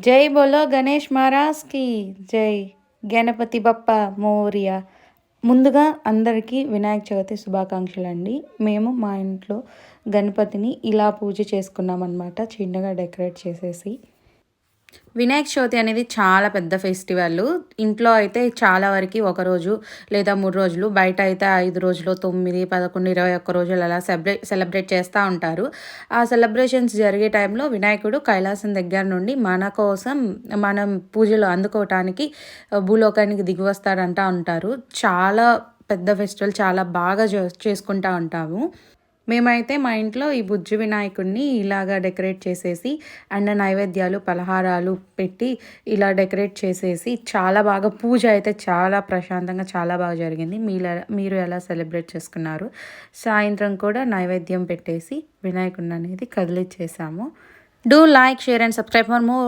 జై బోలో గణేష్ మహారాజ్‌కి జై. గణపతి బప్ప మోరియా. ముందుగా అందరికీ వినాయక చవితి శుభాకాంక్షలండి. మేము మా ఇంట్లో గణపతిని ఇలా పూజ చేసుకున్నామనమాట. చిన్నగా డెకరేట్ చేసేసి. వినాయక చవితి అనేది చాలా పెద్ద ఫెస్టివల్. ఇంట్లో అయితే చాలా వరకి ఒకరోజు లేదా 3 రోజులు, బయట అయితే 5 రోజులు, 9, 11, 21 రోజులు అలా సెలబ్రేట్ చేస్తూ ఉంటారు. ఆ సెలబ్రేషన్స్ జరిగే టైంలో వినాయకుడు కైలాసం దగ్గర నుండి మన కోసం మనం పూజలు అందుకోవటానికి భూలోకానికి దిగి వస్తాడంటా ఉంటారు. చాలా పెద్ద ఫెస్టివల్, చాలా బాగా చేసుకుంటూ ఉంటాము. మేమైతే మా ఇంట్లో ఈ బుజ్జి వినాయకుడిని ఇలాగా డెకరేట్ చేసేసి అండ్ నైవేద్యాలు, పలహారాలు పెట్టి ఇలా డెకరేట్ చేసేసి చాలా బాగా పూజ అయితే చాలా ప్రశాంతంగా చాలా బాగా జరిగింది. మీరు ఎలా సెలబ్రేట్ చేసుకున్నారు? సాయంత్రం కూడా నైవేద్యం పెట్టేసి వినాయకుడిని అనేది కదిలిచ్చేసాము. Do like, share and subscribe for more.